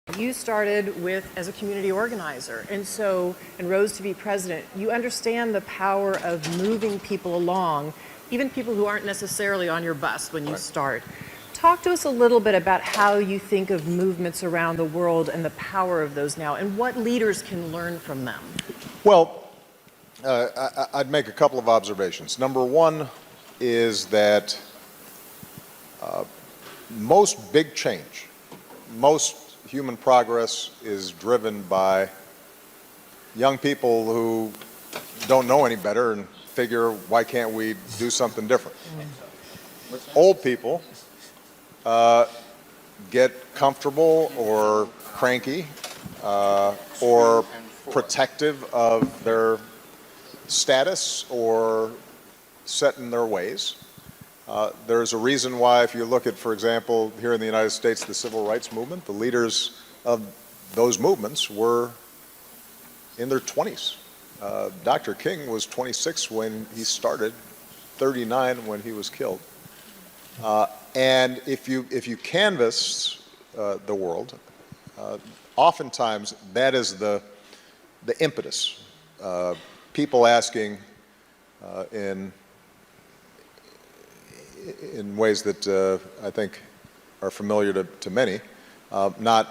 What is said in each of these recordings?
You started with as a community organizer, and rose to be president. You understand the power of moving people along, even people who aren't necessarily on your bus when you start. Talk to us a little bit about how you think of movements around the world and the power of those now, and what leaders can learn from them. Well, I'd make a couple of observations. Number one is that most big change, most human progress is driven by young people who don't know any better and figure, why can't we do something different? Old people get comfortable or cranky or protective of their status or set in their ways. There's a reason why, if you look at, for example, here in the United States, the civil rights movement, the leaders of those movements were in their 20s. Dr. King was 26 when he started, 39 when he was killed. And if you canvass the world, oftentimes that is the impetus. People asking in ways that I think are familiar to many, not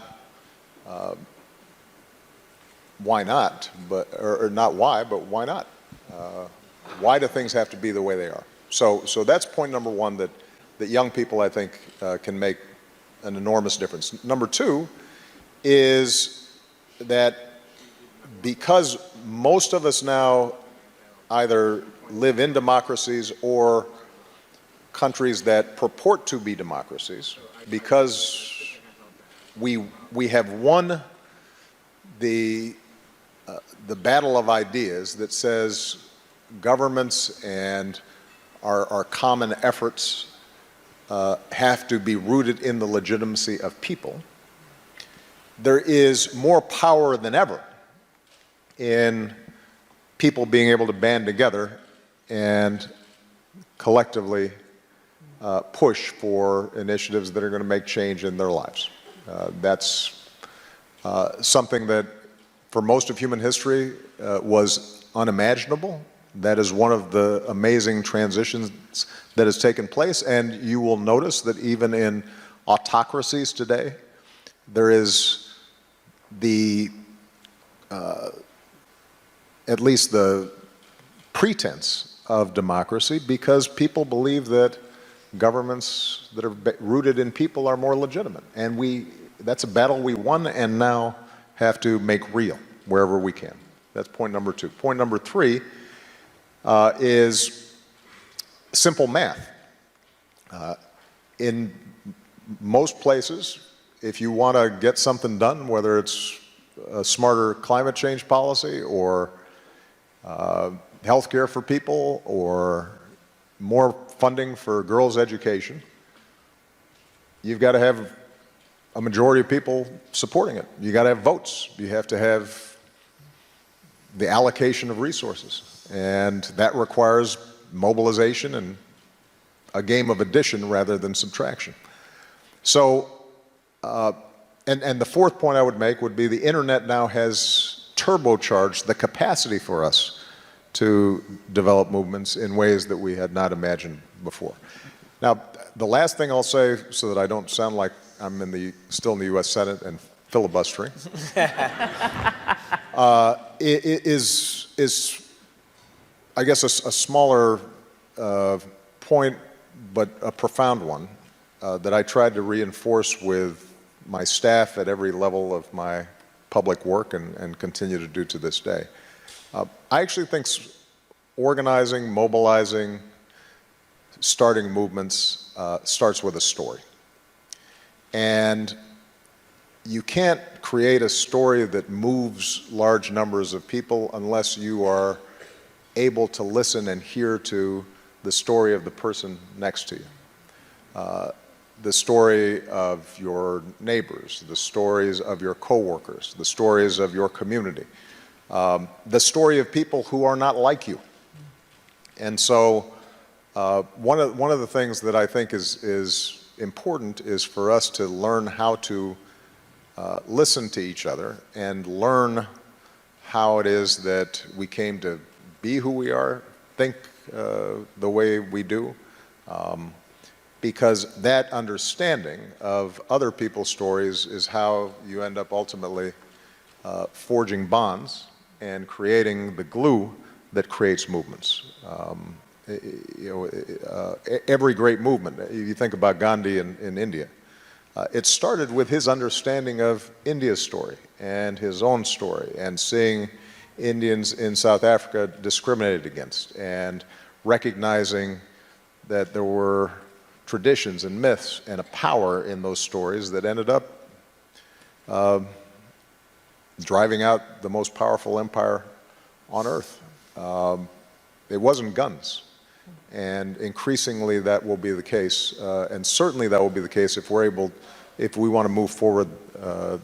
why not, or not why, but why not? Why do things have to be the way they are? So that's point number one, that young people, I think, can make an enormous difference. Number two is that because most of us now either live in democracies or countries that purport to be democracies, because we have won the battle of ideas that says governments and our common efforts have to be rooted in the legitimacy of people. There is more power than ever in people being able to band together and collectively push for initiatives that are going to make change in their lives. That's something that for most of human history was unimaginable. That is one of the amazing transitions that has taken place, and you will notice that even in autocracies today, there is at least the pretense of democracy, because people believe that governments that are rooted in people are more legitimate. And that's a battle we won and now have to make real wherever we can. That's point number two. Point number three is simple math. In most places, if you want to get something done, whether it's a smarter climate change policy or health care for people or more funding for girls' education, you've got to have a majority of people supporting it. You got to have votes. You have to have the allocation of resources. And that requires mobilization and a game of addition rather than subtraction. So, and the fourth point I would make would be the internet now has turbocharged the capacity for us to develop movements in ways that we had not imagined before. Now, the last thing I'll say, so that I don't sound like I'm still in the U.S. Senate and filibustering, is I guess a smaller point, but a profound one that I tried to reinforce with my staff at every level of my public work and continue to do to this day. I actually think organizing, mobilizing, starting movements starts with a story. And you can't create a story that moves large numbers of people unless you are able to listen and hear to the story of the person next to you. The story of your neighbors, the stories of your coworkers, the stories of your community, the story of people who are not like you. And so one of the things that I think is important is for us to learn how to listen to each other and learn how it is that we came to be who we are, think the way we do, because that understanding of other people's stories is how you end up ultimately forging bonds and creating the glue that creates movements. Every great movement, you think about Gandhi in India, it started with his understanding of India's story and his own story, and seeing Indians in South Africa discriminated against, and recognizing that there were traditions and myths and a power in those stories that ended up driving out the most powerful empire on earth. It wasn't guns. And increasingly that will be the case, and certainly that will be the case if we want to move forward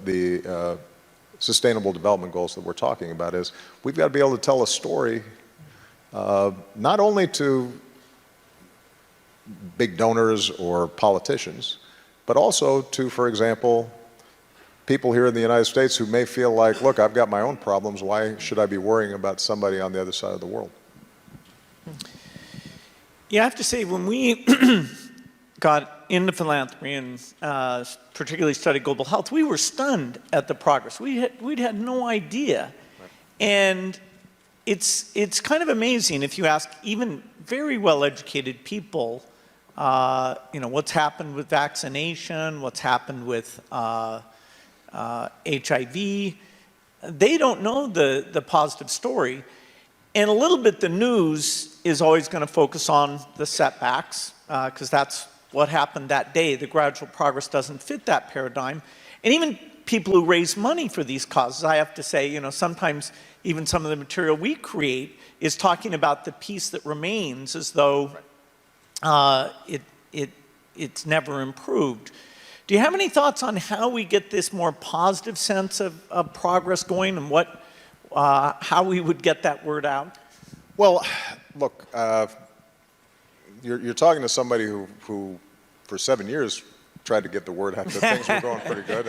the sustainable development goals that we're talking about. Is we've got to be able to tell a story not only to big donors or politicians, but also to, for example, people here in the United States who may feel like, look, I've got my own problems, why should I be worrying about somebody on the other side of the world? Yeah, I have to say, when we got into philanthropy and particularly studied global health, we were stunned at the progress. We'd had no idea. Right. And it's kind of amazing if you ask even very well-educated people, what's happened with vaccination, what's happened with HIV. They don't know the positive story. And a little bit the news is always going to focus on the setbacks, because that's what happened that day. The gradual progress doesn't fit that paradigm. And even people who raise money for these causes, I have to say, sometimes even some of the material we create is talking about the piece that remains as though it's never improved. Do you have any thoughts on how we get this more positive sense of progress going, and how we would get that word out? Well, look, you're talking to somebody who for 7 years tried to get the word out that things were going pretty good,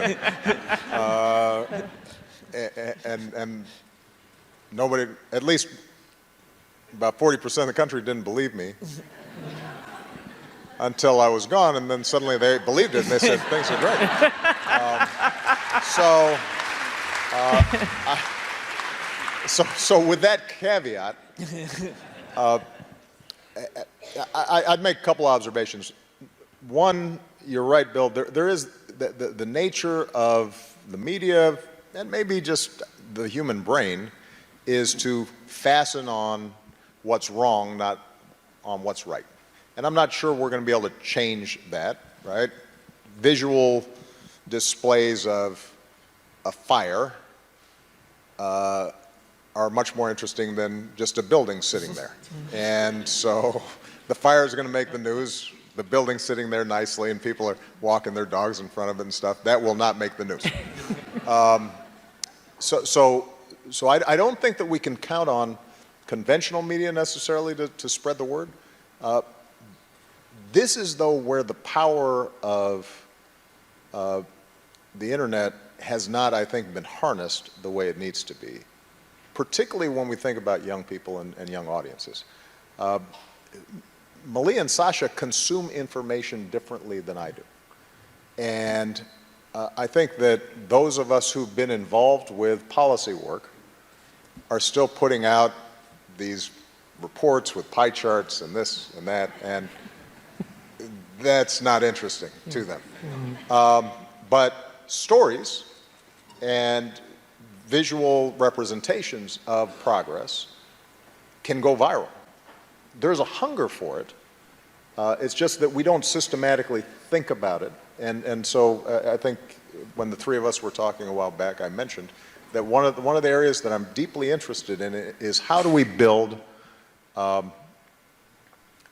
and nobody, at least about 40% of the country, didn't believe me until I was gone, and then suddenly they believed it and they said things are great. So with that caveat, I'd make a couple observations. One, you're right, Bill, there is the nature of the media, and maybe just the human brain, is to fasten on what's wrong, not on what's right. And I'm not sure we're going to be able to change that, right? Visual displays of a fire are much more interesting than just a building sitting there. And so the fire is going to make the news. The building sitting there nicely and people are walking their dogs in front of it and stuff, that will not make the news. So I don't think that we can count on conventional media necessarily to spread the word. This is, though, where the power of the internet has not, I think, been harnessed the way it needs to be, particularly when we think about young people and young audiences. Malia and Sasha consume information differently than I do. And I think that those of us who've been involved with policy work are still putting out these reports with pie charts and this and that, and that's not interesting to them. But stories and visual representations of progress can go viral. There's a hunger for it. It's just that we don't systematically think about it. And so I think when the three of us were talking a while back, I mentioned that one of the areas that I'm deeply interested in is how do we build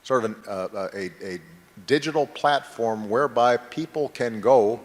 sort of a digital platform whereby people can go